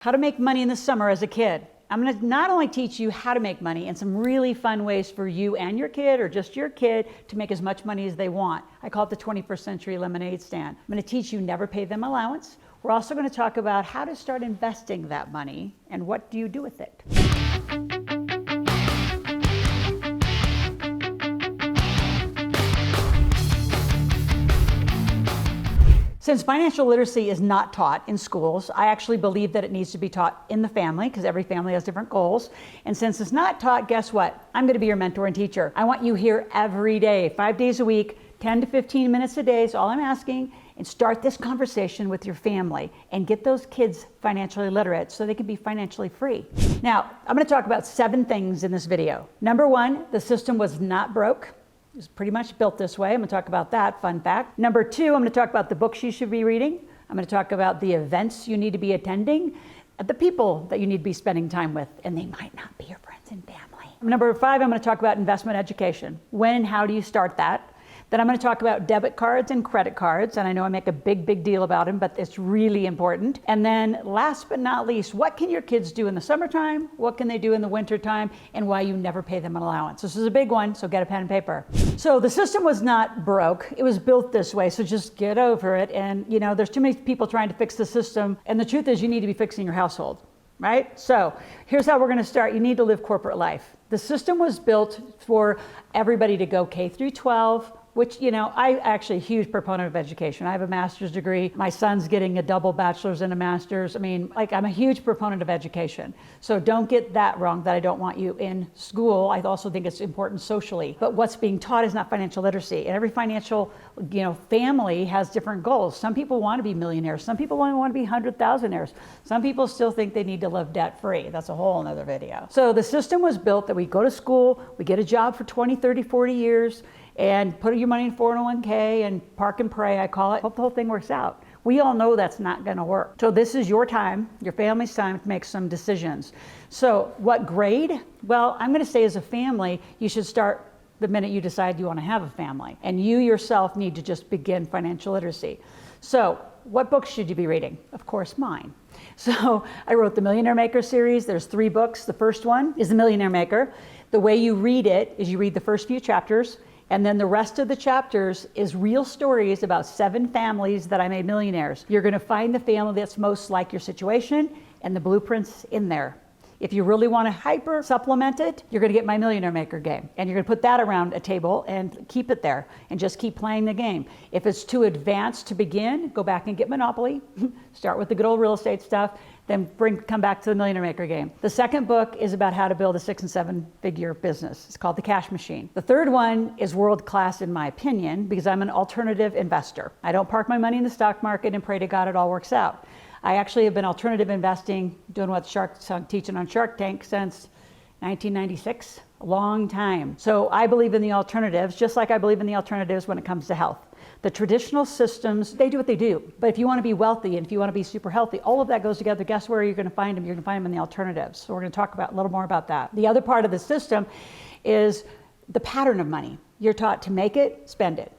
How to make money in the summer as a kid. I'm going to not only teach you how to make money and some really fun ways for you and your kid or just your kid to make as much money as they want. I call it the 21st century lemonade stand. I'm going to teach you never pay them allowance. We're also going to talk about how to start investing that money and what do you do with it. Since financial literacy is not taught in schools, I actually believe that it needs to be taught in the family because every family has different goals. And since it's not taught, guess what? I'm going to be your mentor and teacher. I want you here every day, 5 days a week, 10 to 15 minutes a day is all I'm asking. And start this conversation with your family and get those kids financially literate so they can be financially free. Now, I'm going to talk about 7 things in this video. Number 1, the system was not broke. It was pretty much built this way. I'm going to talk about that, fun fact. Number 2, I'm going to talk about the books you should be reading. I'm going to talk about the events you need to be attending, the people that you need to be spending time with, and they might not be your friends and family. Number 5, I'm going to talk about investment education. When and how do you start that? Then I'm going to talk about debit cards and credit cards, and I know I make a big deal about them, but it's really important. And then last but not least, what can your kids do in the summertime? What can they do in the wintertime? And why you never pay them an allowance. This is a big one, so get a pen and paper. So the system was not broke. It was built this way, so just get over it. And you know, there's too many people trying to fix the system, and the truth is you need to be fixing your household. Right? So here's how we're going to start. You need to live corporate life. The system was built for everybody to go K through 12, which, you know, I'm actually a huge proponent of education. I have a master's degree. My son's getting a double bachelor's and a master's. I mean, like, I'm a huge proponent of education. So don't get that wrong, that I don't want you in school. I also think it's important socially. But what's being taught is not financial literacy. And every financial, family has different goals. Some people want to be millionaires. Some people want to be 100,000aires. Some people still think they need to live debt-free. That's a whole nother video. So the system was built that we go to school, we get a job for 20, 30, 40 years, and put your money in 401k and park and pray, I call it. Hope the whole thing works out. We all know that's not going to work. So this is your time, your family's time to make some decisions. So what grade? Well, I'm going to say as a family, you should start the minute you decide you want to have a family. And you yourself need to just begin financial literacy. So what books should you be reading? Of course, mine. So I wrote the Millionaire Maker series. There's 3 books. The first one is the Millionaire Maker. The way you read it is you read the first few chapters, and then the rest of the chapters is real stories about 7 families that I made millionaires. You're going to find the family that's most like your situation and the blueprints in there. If you really want to hyper supplement it, you're going to get my Millionaire Maker game. And you're going to put that around a table and keep it there and just keep playing the game. If it's too advanced to begin, go back and get Monopoly. Start with the good old real estate stuff. Then come back to the Millionaire Maker game. The second book is about how to build a 6- and 7-figure business. It's called The Cash Machine. The third one is world-class in my opinion because I'm an alternative investor. I don't park my money in the stock market and pray to God it all works out. I actually have been alternative investing, doing what teaching on Shark Tank since 1996, a long time. So I believe in the alternatives, just like I believe in the alternatives when it comes to health. The traditional systems, they do what they do. But if you want to be wealthy and if you want to be super healthy, all of that goes together. Guess where you're going to find them? You're going to find them in the alternatives. So we're going to talk about a little more about that. The other part of the system is the pattern of money. You're taught to make it, spend it,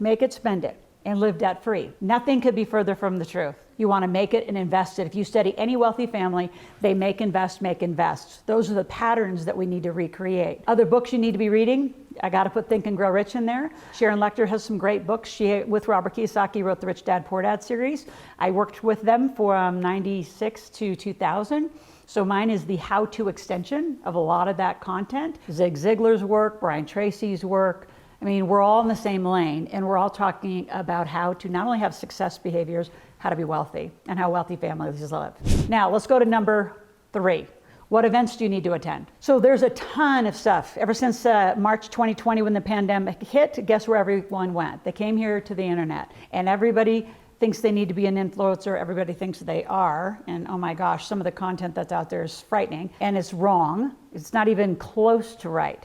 and live debt-free. Nothing could be further from the truth. You want to make it and invest it. If you study any wealthy family, they make, invest. Those are the patterns that we need to recreate. Other books you need to be reading, I got to put Think and Grow Rich in there. Sharon Lechter has some great books. She, with Robert Kiyosaki, wrote the Rich Dad, Poor Dad series. I worked with them from 96 to 2000. So mine is the how-to extension of a lot of that content. Zig Ziglar's work, Brian Tracy's work. I mean, we're all in the same lane, and we're all talking about how to not only have success behaviors, how to be wealthy, and how wealthy families live. Now, let's go to number 3. What events do you need to attend? So there's a ton of stuff. Ever since March 2020, when the pandemic hit, guess where everyone went? They came here to the internet, and everybody thinks they need to be an influencer. Everybody thinks they are, and oh my gosh, some of the content that's out there is frightening, and it's wrong. It's not even close to right.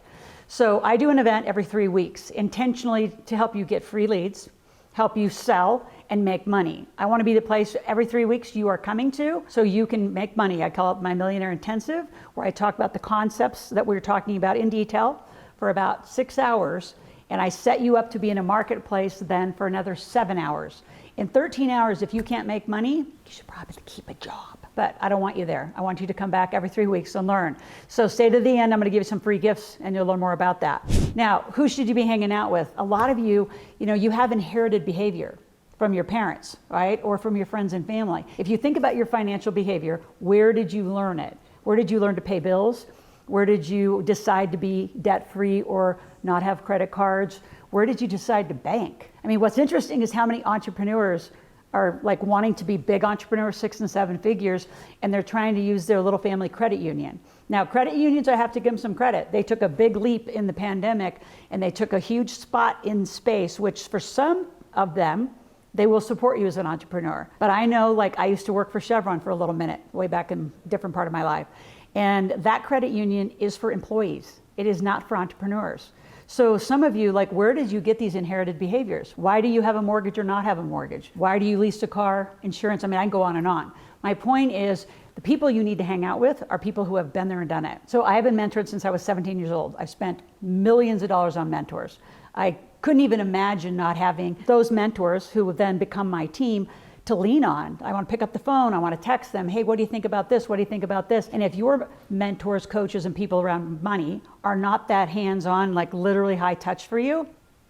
So I do an event every 3 weeks, intentionally to help you get free leads, help you sell, and make money. I want to be the place every 3 weeks you are coming to so you can make money. I call it my Millionaire Intensive, where I talk about the concepts that we're talking about in detail for about 6 hours, and I set you up to be in a marketplace then for another 7 hours. In 13 hours, if you can't make money, you should probably keep a job. but I don't want you there. I want you to come back every 3 weeks and learn. So stay to the end. I'm going to give you some free gifts and you'll learn more about that. Now, who should you be hanging out with? A lot of you, you have inherited behavior from your parents, right? Or from your friends and family. If you think about your financial behavior, where did you learn it? Where did you learn to pay bills? Where did you decide to be debt-free or not have credit cards? Where did you decide to bank? I mean, what's interesting is how many entrepreneurs are like wanting to be big entrepreneurs, 6 and 7 figures, and they're trying to use their little family credit union. Now, credit unions, I have to give them some credit. They took a big leap in the pandemic and they took a huge spot in space, which for some of them, they will support you as an entrepreneur. But I know, like, I used to work for Chevron for a little minute, way back in a different part of my life. And that credit union is for employees. It is not for entrepreneurs. So some of you, like, where did you get these inherited behaviors? Why do you have a mortgage or not have a mortgage? Why do you lease a car, insurance? I mean, I can go on and on. My point is, the people you need to hang out with are people who have been there and done it. So I have been mentored since I was 17 years old. I've spent millions of dollars on mentors. I couldn't even imagine not having those mentors who would then become my team to lean on. I want to pick up the phone. I want to text them. Hey, what do you think about this? What do you think about this? And if your mentors, coaches, and people around money are not that hands-on, like literally high touch for you,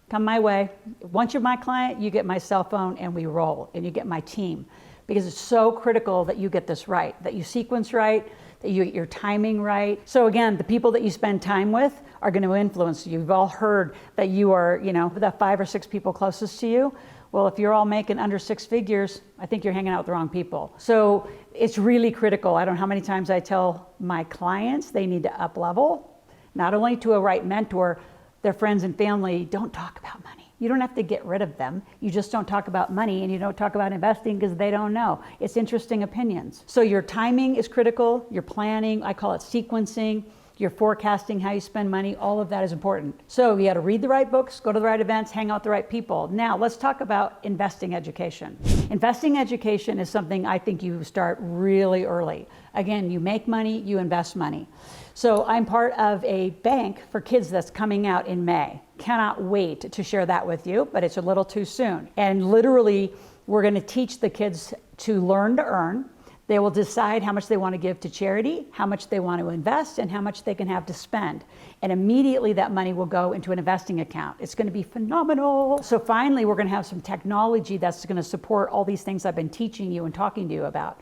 come my way. Once you're my client, you get my cell phone and we roll, and you get my team. Because it's so critical that you get this right, that you sequence right, that you get your timing right. So again, the people that you spend time with are going to influence you. You've all heard that you are, the 5 or 6 people closest to you. Well, if you're all making under 6 figures, I think you're hanging out with the wrong people. So it's really critical. I don't know how many times I tell my clients they need to up level, not only to a right mentor, their friends and family. Don't talk about money. You don't have to get rid of them. You just don't talk about money, and you don't talk about investing because they don't know. It's interesting opinions. So your timing is critical. Your planning, I call it sequencing. Your forecasting, how you spend money, all of that is important. So you got to read the right books, go to the right events, hang out with the right people. Now let's talk about investing education. Investing education is something I think you start really early. Again, you make money, you invest money. So I'm part of a bank for kids that's coming out in May. Cannot wait to share that with you, but it's a little too soon. And literally, we're going to teach the kids to learn to earn. They will decide how much they want to give to charity, how much they want to invest, and how much they can have to spend. And immediately that money will go into an investing account. It's going to be phenomenal. So finally, we're going to have some technology that's going to support all these things I've been teaching you and talking to you about.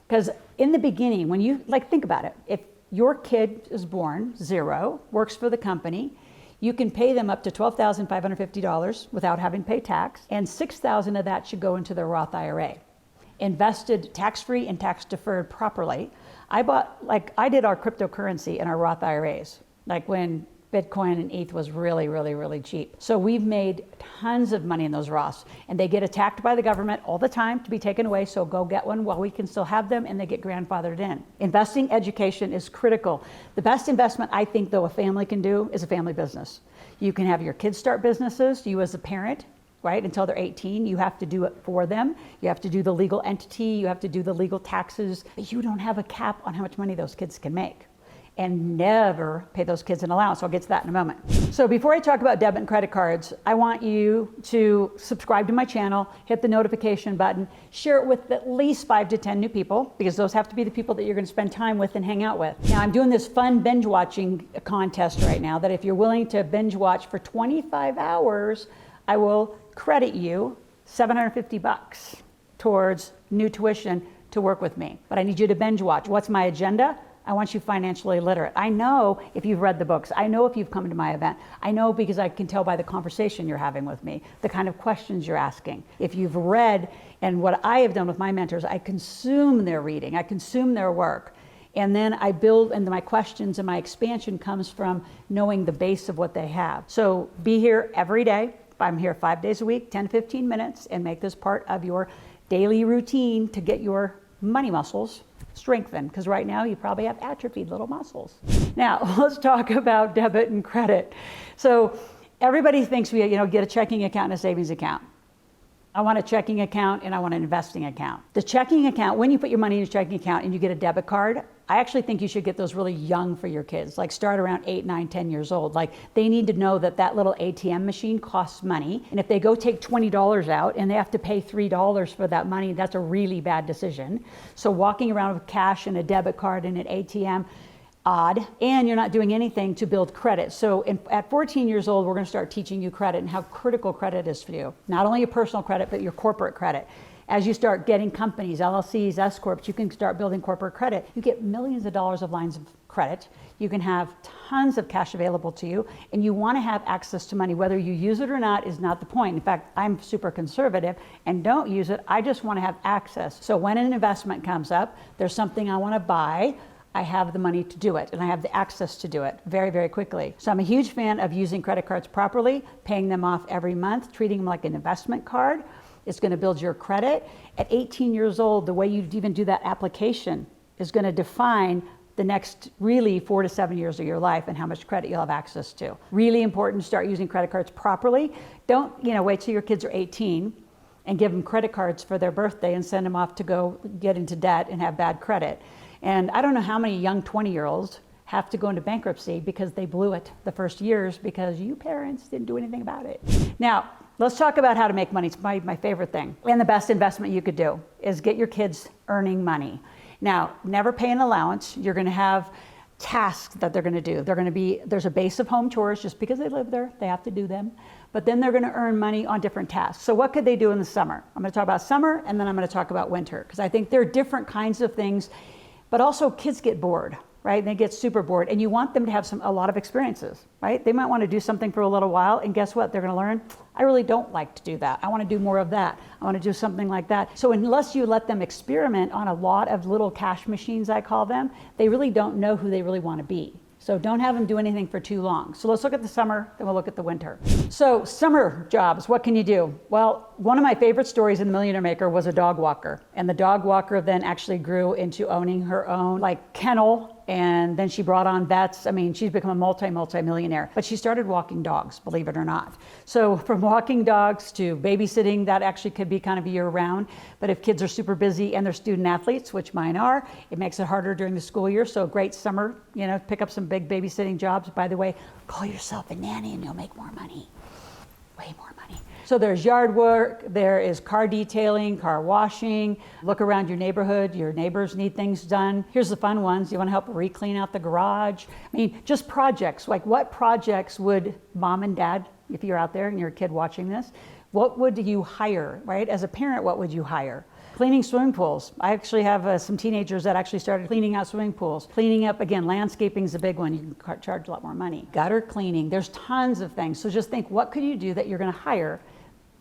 Because in the beginning, when you, think about it, if your kid is born, 0, works for the company, you can pay them up to $12,550 without having to pay tax, and $6,000 of that should go into their Roth IRA. Invested tax-free and tax-deferred properly. I did our cryptocurrency in our Roth IRAs, like when Bitcoin and ETH was really, really, really cheap. So we've made tons of money in those Roths, and they get attacked by the government all the time to be taken away, so go get one while we can still have them, and they get grandfathered in. Investing education is critical. The best investment I think, though, a family can do is a family business. You can have your kids start businesses, you as a parent, right? Until they're 18, you have to do it for them. You have to do the legal entity, you have to do the legal taxes, but you don't have a cap on how much money those kids can make. And never pay those kids an allowance. I'll get to that in a moment. So before I talk about debit and credit cards, I want you to subscribe to my channel, hit the notification button, share it with at least 5 to 10 new people, because those have to be the people that you're going to spend time with and hang out with. Now, I'm doing this fun binge watching contest right now that if you're willing to binge watch for 25 hours, I will credit you $750 towards new tuition to work with me. But I need you to binge watch. What's my agenda? I want you financially literate. I know if you've read the books. I know if you've come to my event. I know because I can tell by the conversation you're having with me, the kind of questions you're asking. If you've read, and what I have done with my mentors, I consume their reading, I consume their work. And then I build, and my questions and my expansion comes from knowing the base of what they have. So be here every day. I'm here 5 days a week, 10 to 15 minutes, and make this part of your daily routine to get your money muscles strengthened, because right now you probably have atrophied little muscles. Now, let's talk about debit and credit. So everybody thinks we get a checking account and a savings account. I want a checking account and I want an investing account. The checking account, when you put your money in a checking account and you get a debit card, I actually think you should get those really young for your kids, like start around 8, 9, 10 years old. Like they need to know that that little ATM machine costs money. And if they go take $20 out and they have to pay $3 for that money, that's a really bad decision. So walking around with cash and a debit card and an ATM, odd, and you're not doing anything to build credit. So at 14 years old, we're going to start teaching you credit and how critical credit is for you. Not only your personal credit, but your corporate credit. As you start getting companies, LLCs, S Corps, you can start building corporate credit. You get millions of dollars of lines of credit. You can have tons of cash available to you, and you want to have access to money. Whether you use it or not is not the point. In fact, I'm super conservative and don't use it. I just want to have access. So when an investment comes up, there's something I want to buy, I have the money to do it, and I have the access to do it very, very quickly. So I'm a huge fan of using credit cards properly, paying them off every month, treating them like an investment card. It's going to build your credit. At 18 years old, the way you even do that application is going to define the next really 4 to 7 years of your life and how much credit you'll have access to. Really important to start using credit cards properly. Don't, wait till your kids are 18 and give them credit cards for their birthday and send them off to go get into debt and have bad credit. And I don't know how many young 20-year-olds have to go into bankruptcy because they blew it the first years because you parents didn't do anything about it. Now, let's talk about how to make money. It's my favorite thing. And the best investment you could do is get your kids earning money. Now, never pay an allowance. You're going to have tasks that they're going to do. There's a base of home chores. Just because they live there, they have to do them. But then they're going to earn money on different tasks. So what could they do in the summer? I'm going to talk about summer, and then I'm going to talk about winter, because I think there are different kinds of things. But also kids get bored, right? They get super bored, and you want them to have a lot of experiences, right? They might want to do something for a little while, and guess what? They're going to learn, I really don't like to do that. I want to do more of that. I want to do something like that. So unless you let them experiment on a lot of little cash machines, I call them, they really don't know who they really want to be. So don't have them do anything for too long. So let's look at the summer, then we'll look at the winter. So summer jobs, what can you do? Well, one of my favorite stories in The Millionaire Maker was a dog walker. And the dog walker then actually grew into owning her own kennel. And then she brought on vets. I mean, she's become a multi-millionaire. But she started walking dogs, believe it or not. So from walking dogs to babysitting, that actually could be kind of year round. But if kids are super busy and they're student athletes, which mine are, it makes it harder during the school year. So great summer, pick up some big babysitting jobs. By the way, call yourself a nanny and you'll make more money. Way more money. So there's yard work, there is car detailing, car washing, look around your neighborhood, your neighbors need things done. Here's the fun ones. You want to help re-clean out the garage. I mean, just projects. Like what projects would mom and dad, if you're out there and you're a kid watching this, what would you hire, right? As a parent, what would you hire? Cleaning swimming pools. I actually have some teenagers that actually started cleaning out swimming pools. Cleaning up, again, landscaping is a big one. You can charge a lot more money. Gutter cleaning. There's tons of things. So just think, what could you do that you're going to hire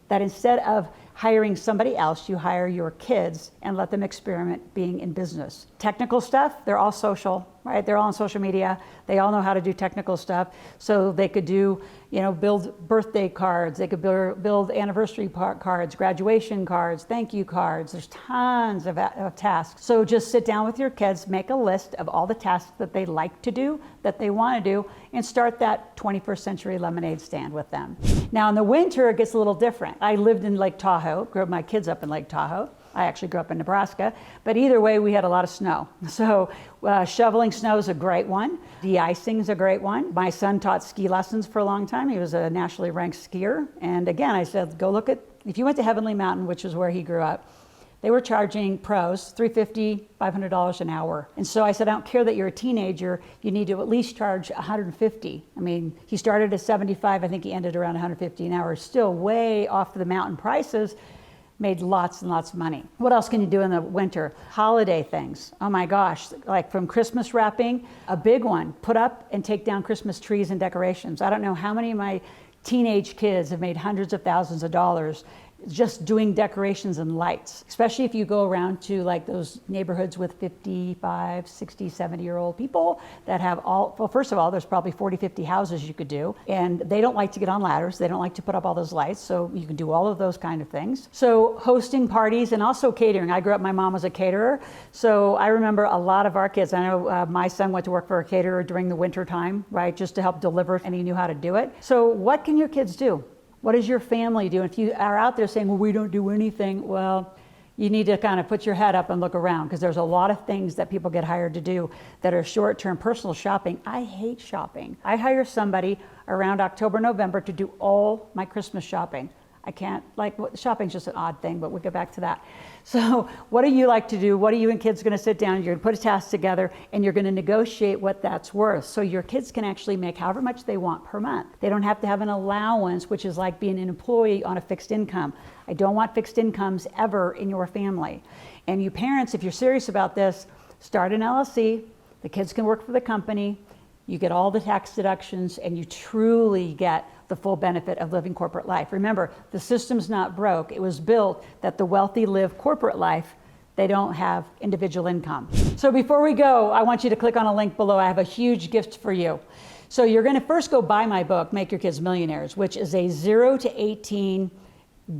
that instead of hiring somebody else, you hire your kids and let them experiment being in business. Technical stuff, they're all social, right? They're all on social media. They all know how to do technical stuff. So they could do, build birthday cards. They could build anniversary cards, graduation cards, thank you cards. There's tons of tasks. So just sit down with your kids, make a list of all the tasks that they like to do, that they want to do, and start that 21st century lemonade stand with them. Now in the winter, it gets a little different. I lived in Lake Tahoe, grew up my kids up in Lake Tahoe. I actually grew up in Nebraska, but either way, we had a lot of snow. So shoveling snow is a great one. De-icing is a great one. My son taught ski lessons for a long time. He was a nationally ranked skier. And again, I said, go look at, if you went to Heavenly Mountain, which is where he grew up, they were charging pros $350, $500 an hour. And so I said, I don't care that you're a teenager, you need to at least charge $150. I mean, he started at $75, I think he ended around $150 an hour, still way off the mountain prices. Made lots and lots of money. What else can you do in the winter? Holiday things. Oh my gosh, like from Christmas wrapping, a big one, put up and take down Christmas trees and decorations. I don't know how many of my teenage kids have made hundreds of thousands of dollars just doing decorations and lights, especially if you go around to like those neighborhoods with 55, 60, 70-year-old people that have well, first of all, there's probably 40, 50 houses you could do, and they don't like to get on ladders. They don't like to put up all those lights, so you can do all of those kind of things. So hosting parties and also catering. I grew up, my mom was a caterer, so I remember a lot of our kids. I know my son went to work for a caterer during the winter time, right, just to help deliver, and he knew how to do it. So what can your kids do? What does your family do? If you are out there saying, well, we don't do anything, well, you need to kind of put your head up and look around, because there's a lot of things that people get hired to do that are short-term personal shopping. I hate shopping. I hire somebody around October, November to do all my Christmas shopping. I can't, like, shopping's just an odd thing, but we'll get back to that. So what do you like to do? What are you and kids going to sit down? You're going to put a task together, and you're going to negotiate what that's worth. So your kids can actually make however much they want per month. They don't have to have an allowance, which is like being an employee on a fixed income. I don't want fixed incomes ever in your family. And you parents, if you're serious about this, start an LLC. The kids can work for the company. You get all the tax deductions, and you truly get the full benefit of living corporate life. Remember, the system's not broke. It was built that the wealthy live corporate life. They don't have individual income. So before we go, I want you to click on a link below. I have a huge gift for you. So you're going to first go buy my book, Make Your Kids Millionaires, which is a 0 to 18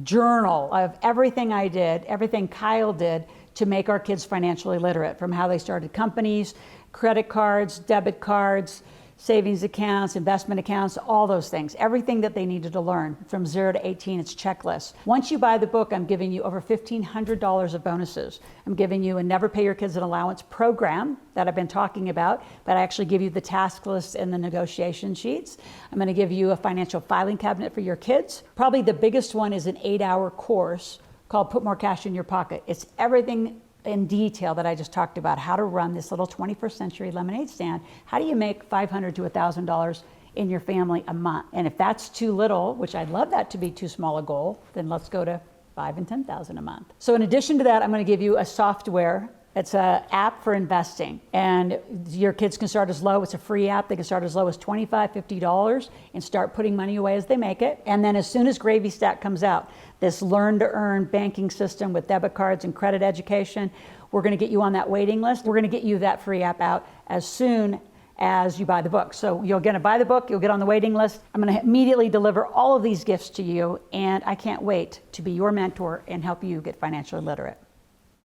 journal of everything I did, everything Kyle did to make our kids financially literate, from how they started companies, credit cards, debit cards, savings accounts, investment accounts, all those things, everything that they needed to learn from 0 to 18, it's checklists. Once you buy the book, I'm giving you over $1,500 of bonuses. I'm giving you a Never Pay Your Kids an Allowance program that I've been talking about, but I actually give you the task lists and the negotiation sheets. I'm going to give you a financial filing cabinet for your kids. Probably the biggest one is an 8-hour course called Put More Cash in Your Pocket. It's everything in detail that I just talked about, how to run this little 21st century lemonade stand. How do you make $500 to $1,000 in your family a month? And if that's too little, which I'd love that to be too small a goal, then let's go to $5,000 and $10,000 a month. So in addition to that, I'm going to give you a software. It's an app for investing, and your kids can start as low. It's a free app. They can start as low as $25, $50 and start putting money away as they make it. And then as soon as Gravy Stack comes out, this learn to earn banking system with debit cards and credit education, we're going to get you on that waiting list. We're going to get you that free app out as soon as you buy the book. So you're going to buy the book, you'll get on the waiting list. I'm going to immediately deliver all of these gifts to you, and I can't wait to be your mentor and help you get financially literate.